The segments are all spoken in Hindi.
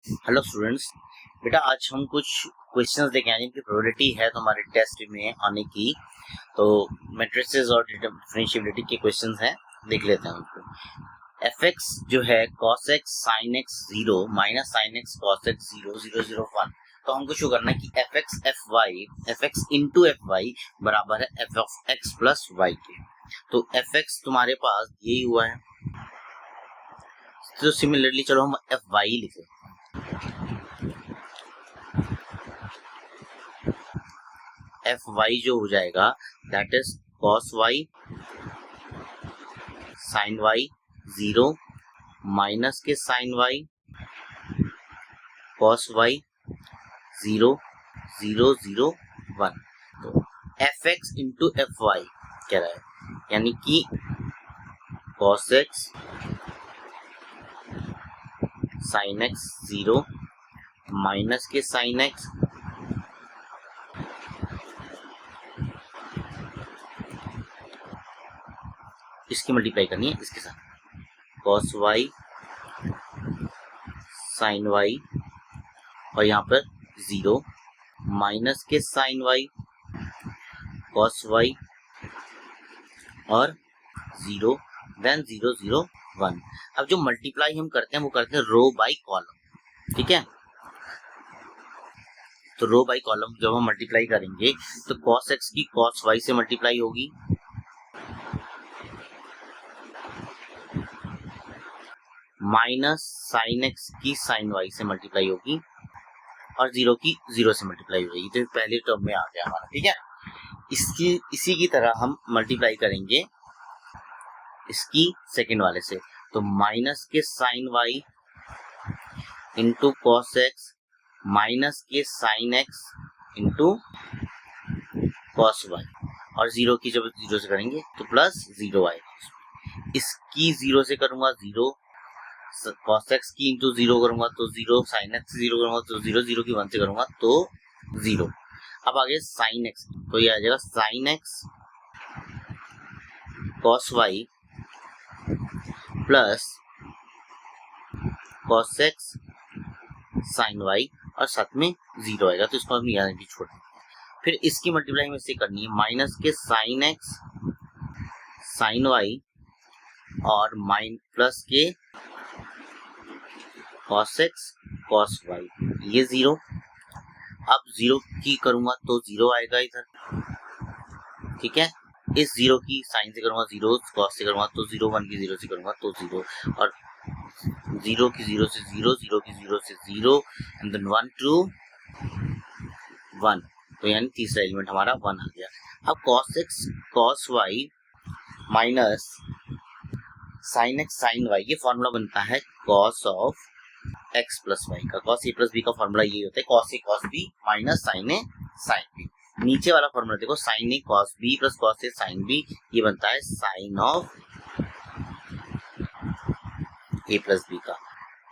हेलो स्टूडेंट्स, बेटा आज हम कुछ क्वेश्चंस लेके आए जिनकी प्रोबेबिलिटी है तुम्हारे टेस्ट में आने की। तो मैट्रिसेस और डिफरेंशिएबिलिटी के क्वेश्चंस हैं, देख लेते हैं उनको। एफ एक्स जो है cos X sine X 0 minus sine X cos x 0 0 0 1। तो हमको शो करना है कि F X into F Y बराबर है F of X plus Y के। तो एफ एक्स तुम्हारे पास यही हुआ है, तो सिमिलरली चलो हम एफ वाई लिखें। एफ वाई जो हो जाएगा that is cos Y sine Y 0 minus के साइन वाई कॉस वाई 0 0 0 1। तो F X into F Y कह रहा है, यानी कि cos X sine X 0 minus के साइन एक्स इसकी मल्टीप्लाई करनी है इसके साथ कॉस वाई साइन वाई और यहाँ पर 0 माइनस के साइन वाई कॉस वाई और 0 देन 0 0 1। अब जो मल्टीप्लाई हम करते हैं वो करते हैं रो बाई कॉलम, ठीक है। तो रो बाई कॉलम जब हम मल्टीप्लाई करेंगे तो कॉस एक्स की कॉस वाई से मल्टीप्लाई होगी, माइनस साइन एक्स की साइन वाई से मल्टीप्लाई होगी और 0 की 0 से मल्टीप्लाई होगी। तो पहले टर्म में आ गया हमारा, ठीक है। इसी की तरह हम मल्टीप्लाई करेंगे इसकी सेकेंड वाले से, तो माइनस के sine y into cos x minus के sine x into cos y और 0 की जब 0 से करेंगे तो प्लस 0 आएगा। इसकी 0 से करूंगा 0, कॉस एक्स की इंटू 0 करूंगा तो 0, साइन एक्स 0 करूंगा तो 0, 0 की 1 से करूंगा तो 0। अब आगे साइन एक्स, तो ये आ जाएगा sine X cos Y plus cos X sine Y और साथ में 0 आएगा, तो इसको हम यहाँ भी छोड़ देंगे। फिर इसकी मल्टीप्लाई में से करनी है माइनस के साइन एक्स साइन वाई और माइन प्लस के कॉस एक्स कॉस वाई, ये 0। अब 0 की करूंगा तो 0 आएगा इधर, ठीक है। इस 0 की साइन से करूंगा 0, कॉस से करूंगा तो 0, 1 की 0 से करूंगा तो 0 और 0 की 0 से 0, 0 की 0 से 0 एंड देन 1 टू 1, तो यानी तीसरा एलिमेंट हमारा 1 आ गया। अब cos x cos y minus sin x sin y, ये फॉर्मूला बनता है cos of x plus y का। cos a प्लस b का फॉर्मूला ये होता है cos a cos b minus sin a sin b। नीचे वाला फॉर्मूला देखो sin a cos b plus cos a sin b, ये बनता है sin of a plus b का।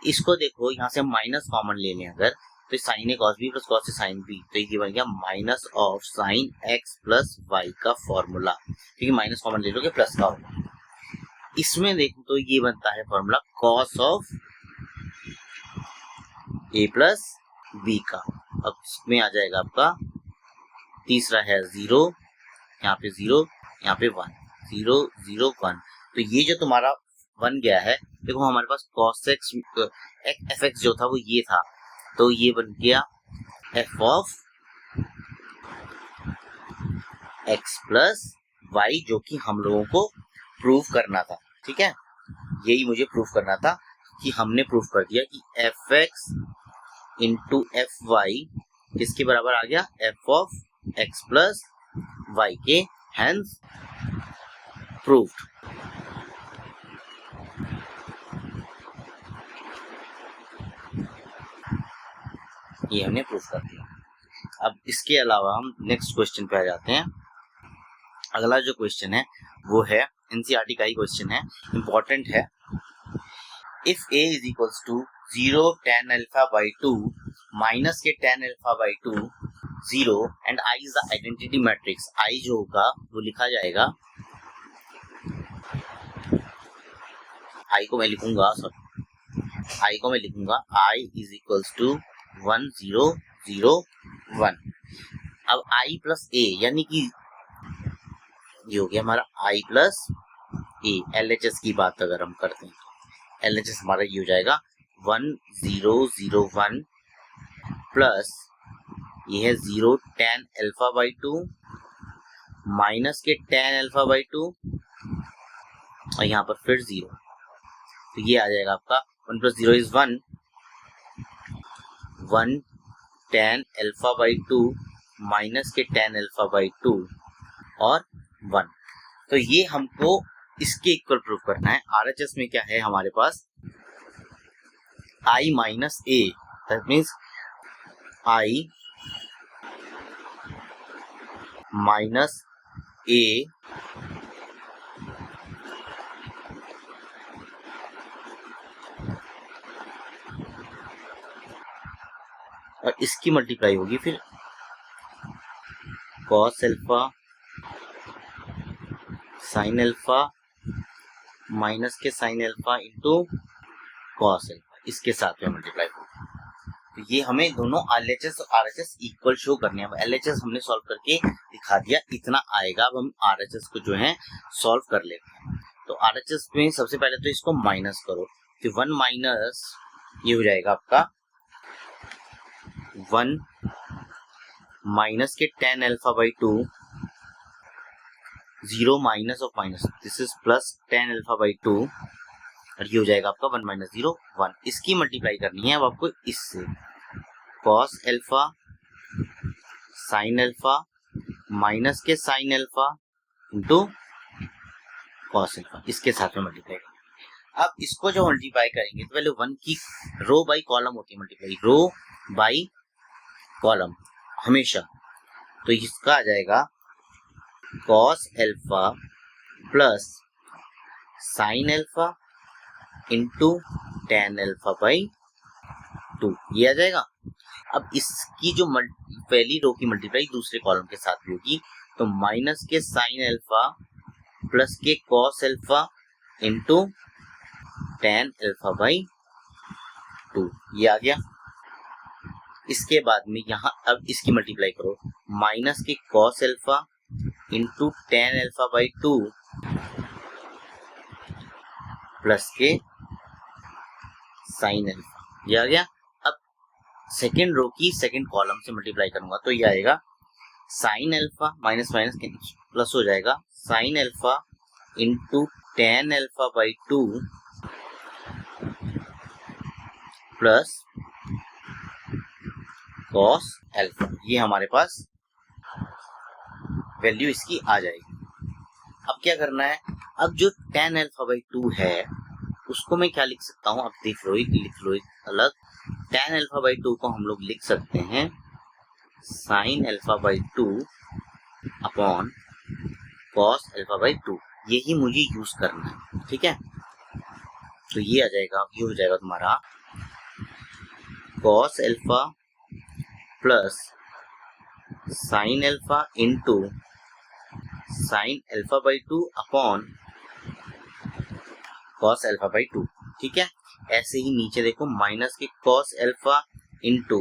इसको देखो यहाँ से माइनस कॉमन ले लें अगर, तो sine A cos B plus cos A sine B, तो ये बन गया minus of sine X plus Y का फॉर्मूला, क्योंकि माइनस कॉमन ले लोगे प्लस का होगा। इसमें देखो तो ये बनता है formula cos of A plus B का। अब इसमें आ जाएगा आपका तीसरा है 0, यहाँ पे 0, यहाँ पे 1, 0 0 1। तो ये जो तुम्हारा बन गया है, देखो हमारे पास cos x एफ एक्स जो था वो ये था, तो ये बन गया F of X plus Y, जो कि हम लोगों को प्रूफ करना था, ठीक है। यही मुझे प्रूफ करना था कि हमने प्रूफ कर दिया कि F X into F Y किसके बराबर आ गया, F of X plus Y के, हैंस प्रूफ्ड। ये हमने प्रूफ कर दिया। अब इसके अलावा हम नेक्स्ट क्वेश्चन पे आ जाते हैं। अगला जो क्वेश्चन है वो है एनसीईआरटी का ही क्वेश्चन है, इंपॉर्टेंट है। If a is equals to 0 tan alpha by 2 minus के tan alpha by 2 0 and i is the identity matrix, i जो होगा वो लिखा जाएगा, i को मैं लिखूंगा आई को मैं लिखूंगा आई इज इक्वल्स टू 1 0 0 1। अब आई प्लस ए यानी कि ये हो गया हमारा आई प्लस ए। एलएचएस की बात अगर हम करते हैं तो एलएचएस हमारा ये हो जाएगा 1 0 0 1 प्लस ये है 0 tan अल्फा बाई 2 माइनस के tan अल्फा बाई 2 और यहाँ पर फिर 0, तो ये आ जाएगा आपका 1 plus 0 is 1 1 tan alpha by 2 minus के tan अल्फा बाई 2 और 1। तो ये हमको इसके इक्वल प्रूफ करना है। आरएचएस में क्या है हमारे पास i minus A, that means i minus A और इसकी मल्टीप्लाई होगी फिर cos alpha sine alpha minus के sine alpha into cos alpha, इसके साथ में मल्टीप्लाई होगी। तो ये हमें दोनों एलएचएस और आरएचएस इक्वल शो करने हैं। एलएचएस हमने सॉल्व करके दिखा दिया, इतना आएगा। अब हम आरएचएस को जो है सॉल्व कर लेते हैं। तो आरएचएस में सबसे पहले तो इसको माइनस करो, तो 1 माइनस ये हो जाएगा आपका 1 माइनस के tan alpha by 2 0 minus of minus, this is plus tan alpha by 2 और ये हो जाएगा आपका 1 माइनस 0 1। इसकी मल्टीप्लाई करनी है अब आपको इससे cos alpha sine alpha minus के sine alpha into cos alpha, इसके साथ में मल्टीप्लाई करनी है। अब इसको जो मल्टीप्लाई करेंगे तो पहले 1 की रो बाई कॉलम होती है मल्टीप्लाई, रो बाई कॉलम हमेशा। तो इसका आ जाएगा cos alpha plus sign alpha into tan alpha by 2, ये आ जाएगा। अब इसकी जो पहली रो की मल्टीप्लाई दूसरे कॉलम के साथ होगी, तो माइनस के साइन अल्फा प्लस के cos alpha into tan alpha by 2, ये आ गया। इसके बाद में यहाँ अब इसकी मल्टीप्लाई करो, माइनस के cos alpha into tan alpha by 2 plus के साइन अल्फा, ये आ गया। अब सेकेंड रो की सेकेंड कॉलम से मल्टीप्लाई करूंगा तो ये आएगा sign alpha minus minus plus हो जाएगा sign alpha into tan alpha by 2 plus cos alpha, ये हमारे पास वैल्यू इसकी आ जाएगी। अब क्या करना है, अब जो tan अल्फा बाई 2 है उसको मैं क्या लिख सकता हूँ, अब लिख लो अलग। tan अल्फा बाई 2 को हम लोग लिख सकते हैं sign alpha by 2 upon cos alpha by 2, यही मुझे यूज करना है, ठीक है। तो ये आ जाएगा, ये हो जाएगा तुम्हारा cos alpha plus sign alpha into sine alpha by 2 upon cos alpha by 2, ठीक है। ऐसे ही नीचे देखो माइनस के cos alpha into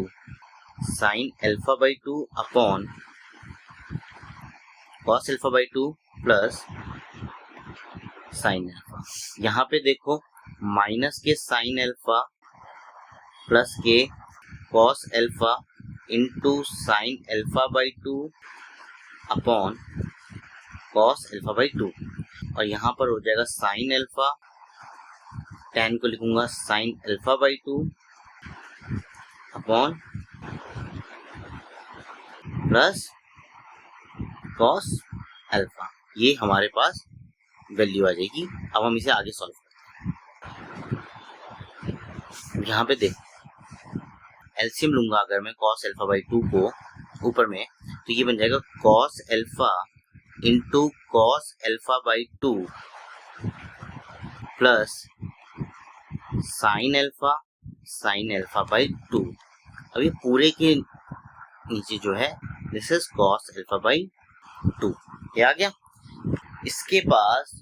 sine alpha by 2 upon cos alpha by 2 plus sine alpha. यहाँ पे देखो माइनस के साइन अल्फा प्लस के cos alpha into sine alpha by 2 upon cos alpha by 2 और यहाँ पर हो जाएगा साइन अल्फा, tan को लिखूंगा sign alpha by 2 upon plus cos alpha, ये हमारे पास वैल्यू आ जाएगी। अब हम इसे आगे सॉल्व करते हैं। यहाँ पे देख एलसीएम लूंगा अगर मैं cos अल्फा बाई 2 को ऊपर में, तो ये बन जाएगा cos alpha into cos alpha by 2 plus sign alpha by 2। अब ये पूरे के नीचे जो है this is cos alpha by 2, ये आ गया। इसके पास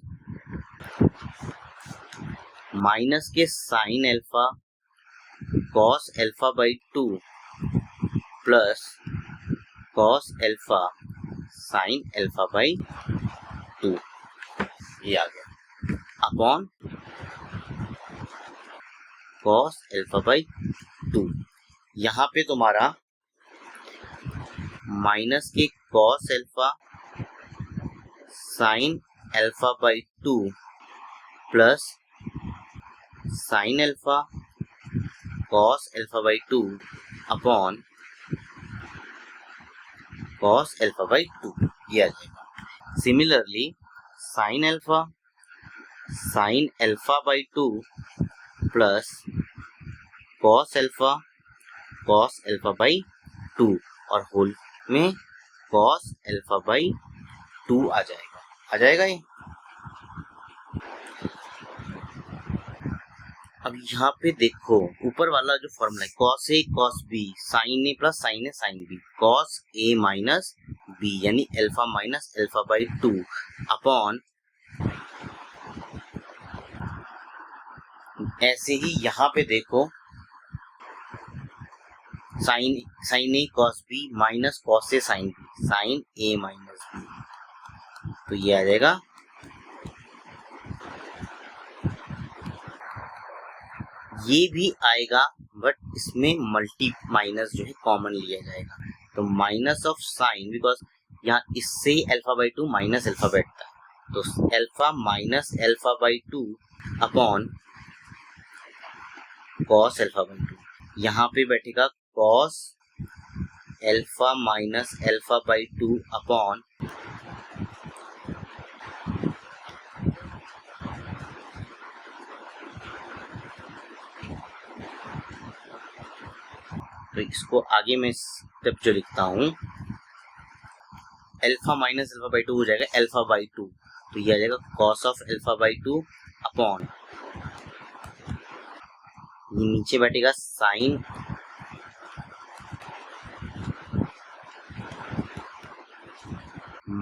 माइनस के sine alpha cos alpha by 2 plus cos alpha sine alpha by 2, ये आ गया, अपॉन कॉस अल्फा बाई 2। यहाँ पे तुम्हारा माइनस के cos alpha sine alpha by 2 plus sine alpha cos alpha by 2 upon cos alpha by 2, ये आ जाएगा। Similarly sign alpha by 2 plus cos alpha by 2 और होल में कॉस अल्फा बाई 2 आ जाएगा ये। अब यहाँ पे देखो ऊपर वाला जो फॉर्मूला है cos A cos B sign A plus sign A sine B cos A minus B यानी alpha minus alpha by 2 upon, ऐसे ही यहाँ पे देखो sign A cos B minus cos A sine B sign A minus B, तो ये आ जाएगा। ये भी आएगा बट इसमें मल्टी माइनस जो है कॉमन लिया जाएगा, तो माइनस ऑफ साइन, बिकॉज यहाँ इससे अल्फा बाई 2 माइनस अल्फा बैठता है, तो alpha minus alpha by 2 upon cos alpha by 2, यहाँ पे बैठेगा cos alpha minus alpha by 2 upon तो इसको आगे मैं स्टेप जो लिखता हूँ अल्फा माइनस अल्फा बाई 2 हो जाएगा अल्फा बाई 2, तो ये आ जाएगा cos of alpha by 2 upon, ये नीचे बैठेगा साइन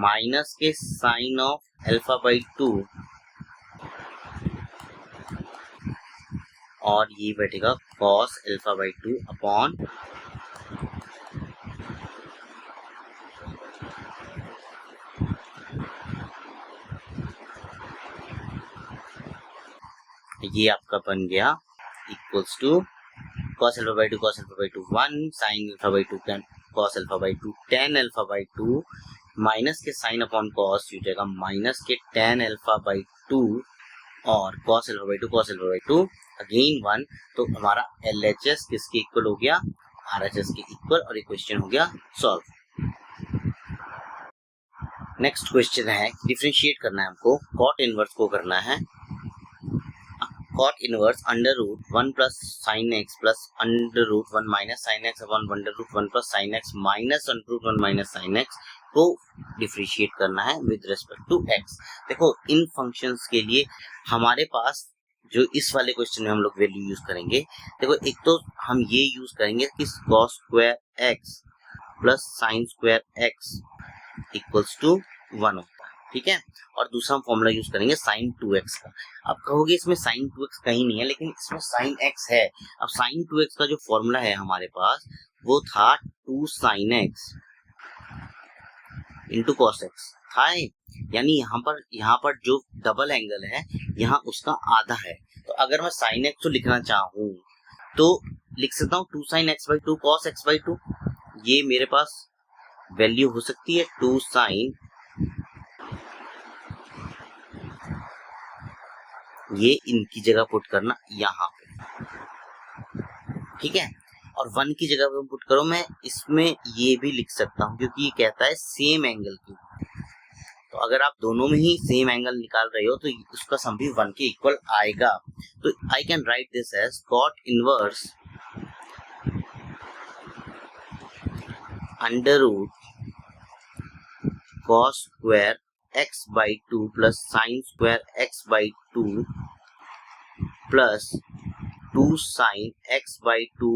माइनस के साइन ऑफ अल्फा बाई 2 और ये बैठेगा कॉस अल्फा बाई 2 अपॉन ये आपका बन गया equals to cos alpha by 2 1 sine alpha by 2 cos alpha by 2 tan alpha by 2 minus के साइन अपॉन कॉस हो जाएगा माइनस के tan अल्फा बाई 2 और कॉस अल्फा बाई 2 अगेन 1, तो हमारा LHS किसके इक्वल हो गया, RHS के इक्वल, और ये क्वेश्चन हो गया सॉल्व। नेक्स्ट क्वेश्चन है डिफरेंशिएट करना है हमको, कॉट इनवर्स को करना है। Cot inverse under root 1 plus sine X plus under root 1 minus sine X upon under root 1 plus sine X minus under root 1 minus sine X को डिफरेंशिएट करना है विद रिस्पेक्ट टू एक्स। देखो इन फंक्शंस के लिए हमारे पास जो इस वाले क्वेश्चन में हम लोग वैल्यू यूज करेंगे, देखो एक तो हम ये यूज करेंगे कि cos square X plus sine square X equals to 1 होता है, ठीक है, और दूसरा हम फॉर्मूला यूज करेंगे साइन 2x का। अब कहोगे इसमें साइन 2x कहीं नहीं है, लेकिन इसमें साइन x है। अब साइन 2x का जो फॉर्मूला है हमारे पास वो था 2 sine x into cos X था, यानी यहाँ पर जो डबल एंगल है यहाँ उसका आधा है, तो अगर मैं साइन एक्स को लिखना चाहूँ तो लिख सकता हूँ 2 sine X by 2 cos X by 2, ये मेरे पास वैल्यू हो सकती है 2 साइन, ये इनकी जगह पुट करना यहाँ पे, ठीक है, और 1 की जगह पे पुट करो, मैं इसमें ये भी लिख सकता हूँ क्योंकि ये कहता है सेम एंगल की, तो अगर आप दोनों में ही सेम एंगल निकाल रहे हो तो उसका सम भी 1 के इक्वल आएगा। तो I can write this as cot inverse under root cos square X by 2 plus sine square X by 2 plus 2 sine X by 2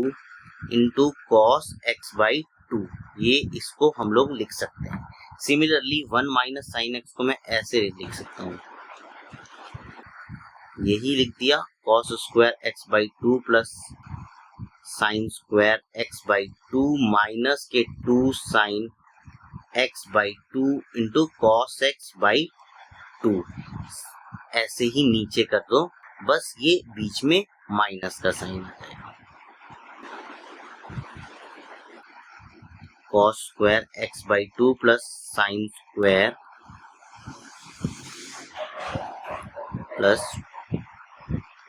into cos X by 2, ये इसको हम लोग लिख सकते हैं। सिमिलरली 1 माइनस साइन एक्स को मैं ऐसे लिख सकता हूँ, यही लिख दिया cos square X by 2 plus sine square X by two minus के 2 sine X by two into cos X by two. ऐसे ही नीचे कर दो, बस ये बीच में माइनस का साइन आ जाएगा। Cos square X by two plus sine square plus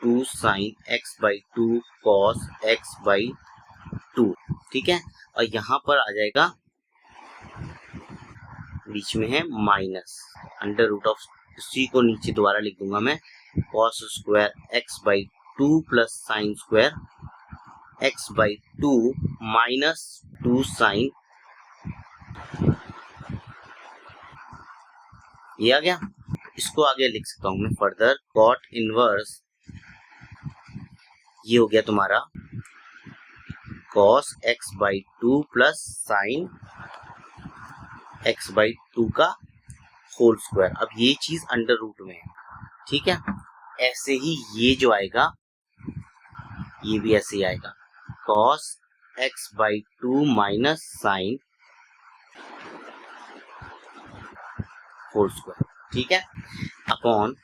2 sine X by to cos X by to. ठीक है, और यहाँ पर आ जाएगा, बीच में है माइनस, अंडर रूट ऑफ, इसी को नीचे दोबारा लिख दूंगा मैं, cos square X by two plus sine square X by two minus 2 sine, ये आ गया। इसको आगे लिख सकता हूं मैं फर्दर, कॉट इनवर्स, ये हो गया तुम्हारा cos X by two plus sine X by to का होल स्क्वायर। अब ये चीज अंडर रूट में है, ठीक है। ऐसे ही ये जो आएगा, ये भी ऐसे ही आएगा, cos X by two minus sine whole square, ठीक है, अपॉन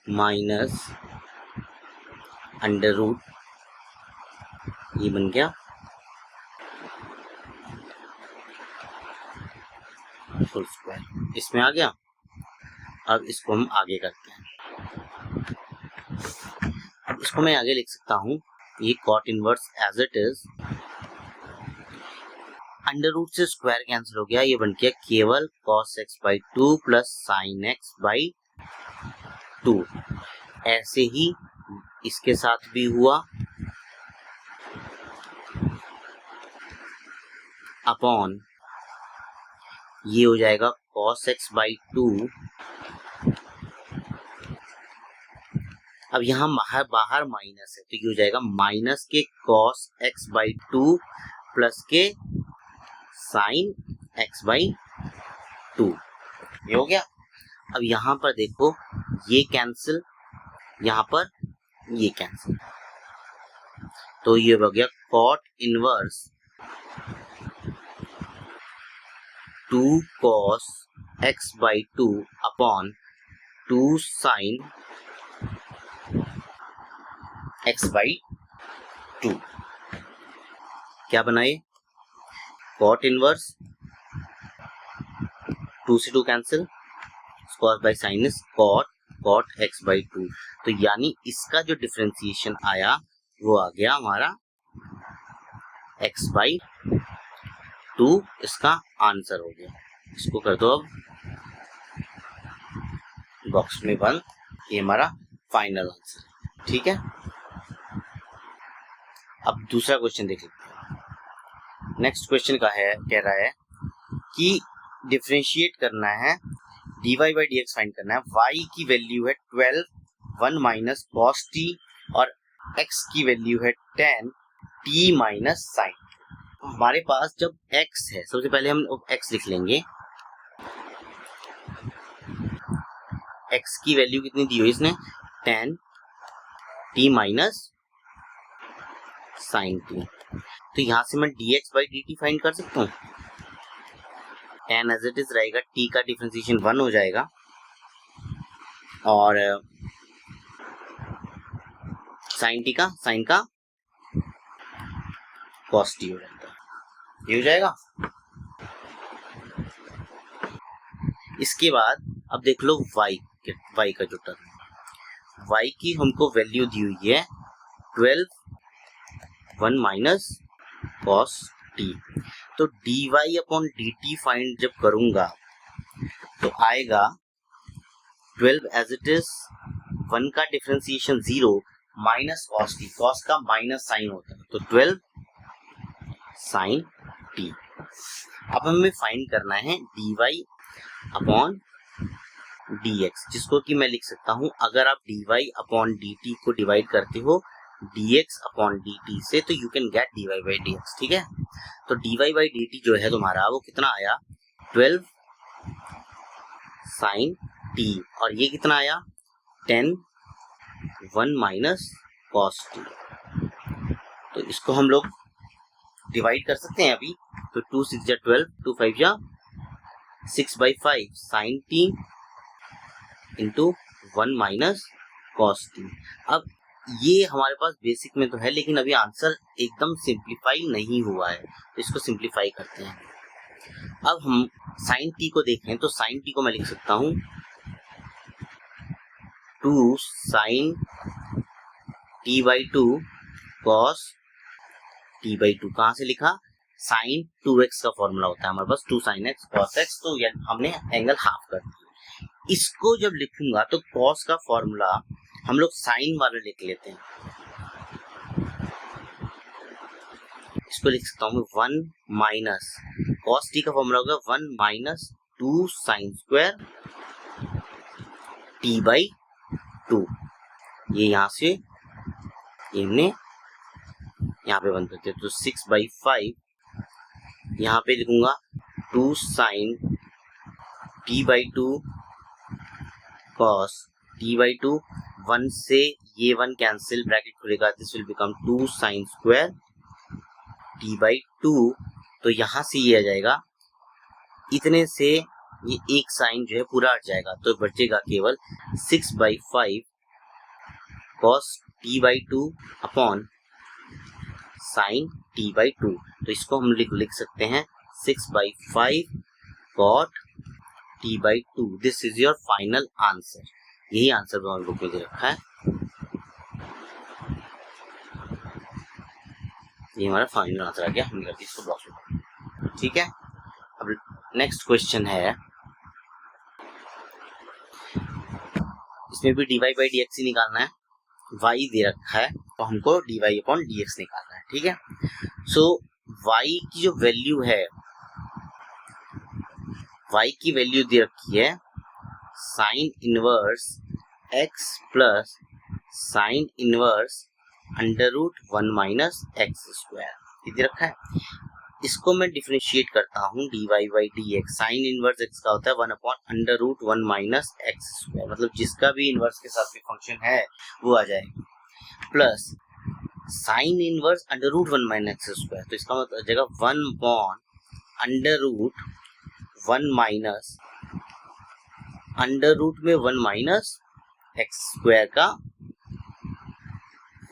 माइनस अंडर रूट, ये बन गया फुल स्क्वायर, इसमें आ गया। अब इसको हम आगे करते हैं, अब इसको मैं आगे लिख सकता हूं, ये cot inverse as it is, under root से स्क्वायर कैंसिल हो गया, ये बन गया केवल cos X by two plus sine X by two. ऐसे ही इसके साथ भी हुआ, अपॉन ये हो जाएगा कॉस एक्स बाई टू। अब यहाँ बाहर माइनस है, तो ये हो जाएगा माइनस के cos X by two plus के साइन एक्स बाई टू, ये हो गया। अब यहाँ पर देखो, ये कैंसिल, यहाँ पर ये कैंसिल, तो ये हो गया cot inverse 2 cos x by two upon 2 sine x by two. क्या बनाए, कॉट इनवर्स 2 से 2 cancel, cos by sine is cot x by two. तो यानी इसका जो डिफरेंशिएशन आया वो आ गया हमारा x बाई टू, इसका आंसर हो गया। इसको कर दो अब बॉक्स में बंद, ये हमारा फाइनल आंसर, ठीक है। अब दूसरा क्वेश्चन देख लेते हैं। नेक्स्ट क्वेश्चन का है, कह रहा है कि डिफरेंशिएट करना है, dy बाई dx फाइंड करना है। y की वैल्यू है 12 1 माइनस कॉस t और x की वैल्यू है 10 t माइनस साइन। हमारे पास जब x है, सबसे पहले हम x लिख लेंगे। x की वैल्यू कितनी दी हुई इसने, 10 t माइनस साइन t, तो यहां से मैं dx बाई dt फाइंड कर सकता हूँ। 10 एज इट इज रहेगा, t का डिफरेंशिएशन 1 हो जाएगा और साइन का cos t हो जाएगा, ये हो जाएगा। इसके बाद अब देख लो y का जो टर्म, y की हमको वैल्यू दी हुई है 12 1 माइनस cos t, तो dy अपॉन dt फाइंड जब करूंगा तो आएगा 12 एज इट इज, 1 का differentiation 0 minus cos t, cos का माइनस साइन होता है, तो 12 साइन t। अब हमें फाइंड करना है dy अपॉन dx, जिसको कि मैं लिख सकता हूं, अगर आप dy अपॉन dt को डिवाइड करते हो dx अपॉन dt से, तो you can get dy by dx, ठीक है। तो dy बाई dt जो है तुम्हारा वो कितना आया 12 sin t, और ये कितना आया 10 1 माइनस cos t। तो इसको हम लोग डिवाइड कर सकते हैं अभी, तो 2 6 जा 12, 2 5 जा 6/5 sin t into 1 minus cos t। अब ये हमारे पास बेसिक में तो है, लेकिन अभी आंसर एकदम सिंप्लीफाई नहीं हुआ है, तो इसको सिंप्लीफाई करते हैं। अब हम sin t को देखें, तो sin t को मैं लिख सकता हूँ 2 sin t/2 cos t/2। कहाँ से लिखा, sin 2x का फॉर्मूला होता है हमारे पास 2 sin x cos x, तो हमने एंगल हाफ कर दिया। इसको जब लिखूंगा तो cos का फॉर्मूला हम लोग sin वाला लिख लेते हैं, इसको लिख सकता हूँ 1 माइनस cos t का फॉर्मूला होगा 1 माइनस 2 sin स्क्वायर t/2। ये यहाँ से हमने यहाँ पे बंद करते हैं, तो 6/5 यहाँ पे लिखूंगा 2 sin t/2 cos t/2, 1 से ये 1 कैंसिल, ब्रैकेट खुलेगा, this will become 2 sin square t/2। तो यहाँ से ये आ जाएगा, इतने से ये एक साइन जो है पूरा हट जाएगा, तो बचेगा केवल 6/5 cos t/2 upon sin t/2। तो इसको हम लिख सकते हैं 6/5 cot t/2। This is your final answer. यही आंसर हमारे बुक में दे रखा है, ये हमारा फाइनल आंसर आ गया। हम करके इसको ब्लॉक में, ठीक है। अब नेक्स्ट क्वेश्चन है, इसमें भी dy बाई dx ही निकालना है, y दे रखा है तो हमको dy अपॉन dx निकालना है, ठीक है। सो y की जो वैल्यू है, y की वैल्यू दे रखी है sine inverse x plus sine inverse under root 1 minus x square, ये दे रखा है। इसको मैं डिफरेंशिएट करता हूँ dy by dx। Sine inverse x का होता है 1 upon under root 1 minus x square, मतलब जिसका भी इनवर्स के साथ में फंक्शन है वो आ जाएगा, plus sine inverse under root 1 minus x square, तो इसका मतलब आ जाएगा 1 upon under root 1 minus under root में 1 माइनस एक्स स्क्वायर का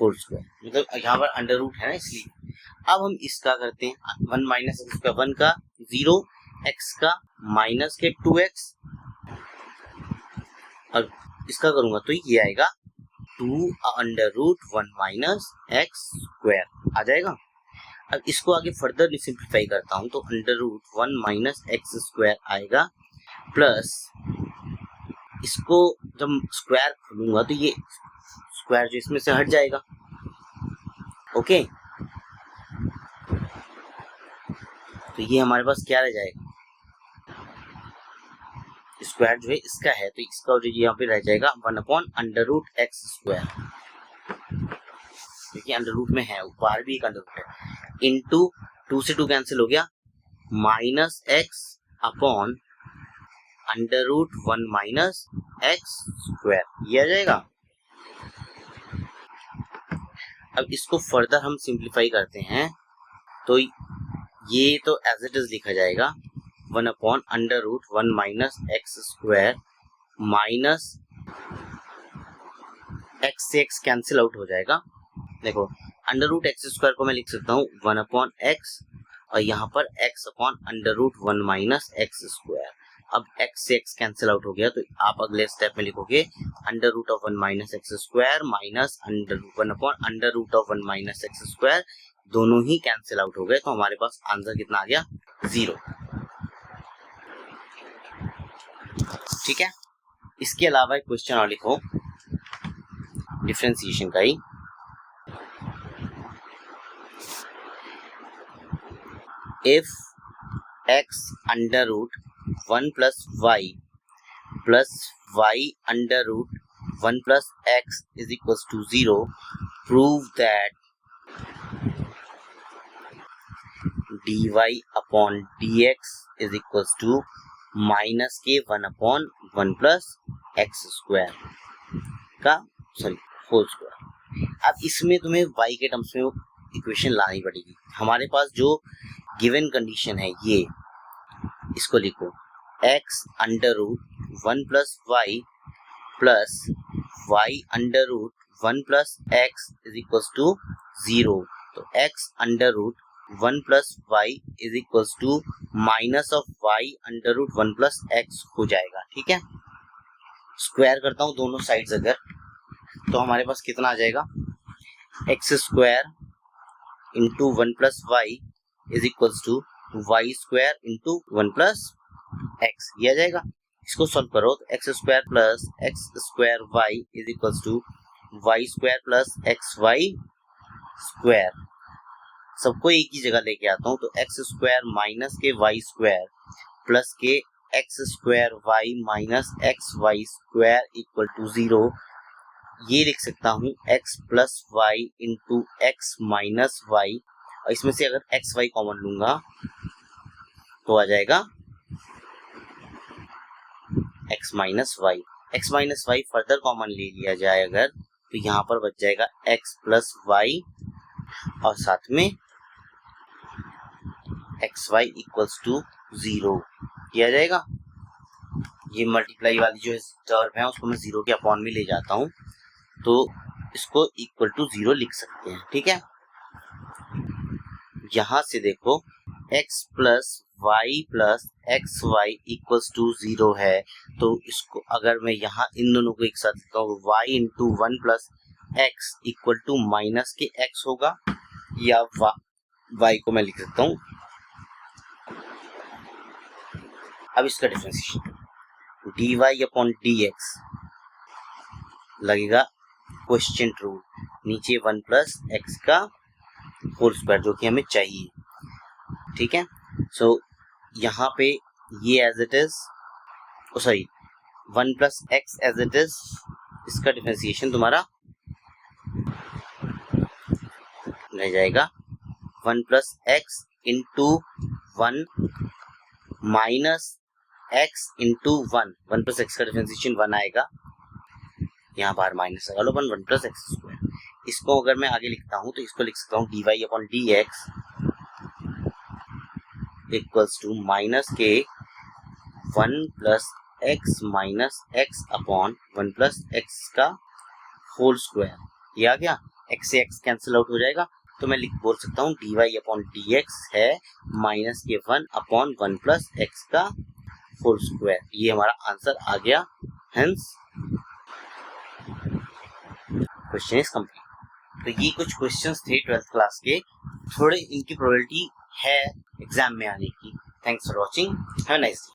होल स्क्वायर, मतलब यहाँ पर अंडर रूट है ना इसलिए। अब हम इसका करते हैं 1 माइनस एक्स का 1 का 0, x का माइनस के 2x, और इसका करूंगा तो ये आएगा 2 under root 1 minus x square आ जाएगा। अब इसको आगे फर्दर सिंप्लीफाई करता हूं तो under root 1 minus x square आएगा, प्लस इसको जब स्क्वायर खोलूंगा तो ये स्क्वायर जो इसमें से हट जाएगा, ओके। तो ये हमारे पास क्या रह जाएगा, स्क्वायर जो है इसका है तो इसका जो यहाँ पे रह जाएगा 1 upon under root X square, क्योंकि अंडर रूट में है, बाहर भी एक अंडर रूट है, इंटू 2 से 2 कैंसिल हो गया, minus x upon under root 1 minus x square, ये आ जाएगा। अब इसको फर्दर हम सिंप्लीफाई करते हैं तो ये तो एज इट इज लिखा जाएगा 1 upon under root 1 minus x square, minus x से एक्स कैंसिल आउट हो जाएगा। देखो अंडर रूट एक्स स्क्वायर को मैं लिख सकता हूँ 1 अपॉन एक्स, और यहाँ पर x upon under root 1 minus x square. अब x से x कैंसिल आउट हो गया तो आप अगले स्टेप में लिखोगे under root of 1 minus x square minus under 1 upon under root of 1 minus x square, दोनों ही कैंसिल आउट हो गए, तो हमारे पास आंसर कितना आ गया 0, ठीक है। इसके अलावा एक क्वेश्चन और लिखो डिफरेंशिएशन का ही, if x under root 1 plus y under root 1 plus x is equal to 0, prove that dy upon dx is equal to minus के 1/1 प्लस एक्स स्क्वायर का होल स्क्वायर। अब इसमें तुम्हें y के टर्म्स में इक्वेशन लानी पड़ेगी। हमारे पास जो गिवन कंडीशन है ये, इसको लिखो x under root 1 plus y plus y under root 1 plus x is equal to 0। तो x under root 1 plus y is equal to minus of y under root 1 plus x हो जाएगा। ठीक है, स्क्वायर करता हूँ दोनों साइड्स अगर, तो हमारे पास कितना आ जाएगा, x square into 1 plus y is equal to y square into 1 plus x, ये आ जाएगा। इसको सॉल्व करो तो x square plus x square y is equal to y square plus x y square, सबको एक ही जगह लेके आता हूँ। तो एक्स स्क्वायर माइनस के वाई स्क्वायर प्लस के x square y minus x y square equal to 0। ये लिख सकता हूँ x plus y into x minus y, और इसमें से अगर एक्स वाई कॉमन लूंगा तो आ जाएगा x minus y. X minus y further common ले लिया जाए अगर, तो यहाँ पर बच जाएगा x प्लस वाई और साथ में एक्स वाई इक्वल्स टू 0, ये आ जाएगा। ये मल्टीप्लाई वाली जो टर्म है उसको मैं 0 के अपॉन में ले जाता हूँ, तो इसको इक्वल टू 0 लिख सकते हैं। ठीक है, यहां से देखो x plus y plus x y equals to 0 है, तो इसको अगर मैं यहाँ इन दोनों को एक साथ लिखता हूँ, y into 1 plus x equal to minus के x होगा, या y को मैं लिख सकता हूँ। अब इसका डिफरेंशिएशन dy अपॉन dx लगेगा क्वेश्चन रूल, नीचे 1 प्लस एक्स का होल स्क्वायर जो कि हमें चाहिए। ठीक है, सो यहाँ पे ये as it is, sorry 1 plus x as it is, इसका डिफरेंशिएशन तुम्हारा रह जाएगा 1 plus x into 1 minus x into 1 plus x का डिफरेंशिएशन 1 आएगा, यहाँ बाहर माइनस लगा लो 1 प्लस एक्स स्क्वायर। इसको अगर मैं आगे लिखता हूँ तो इसको लिख सकता हूँ dy upon dx equals to minus के 1 plus x minus x upon 1 plus x का होल स्क्वायर, ये आ गया। x से x कैंसिल आउट हो जाएगा, तो मैं बोल सकता हूँ dy अपॉन dx है माइनस के 1 अपॉन 1 प्लस एक्स का होल स्क्वायर। ये हमारा आंसर आ गया, हेंस क्वेश्चन इज कंप्लीट। तो ये कुछ क्वेश्चंस थे 12th क्लास के, थोड़े इनकी प्रोबेबिलिटी है एग्जाम में आने की। Thanks for watching, have a nice day.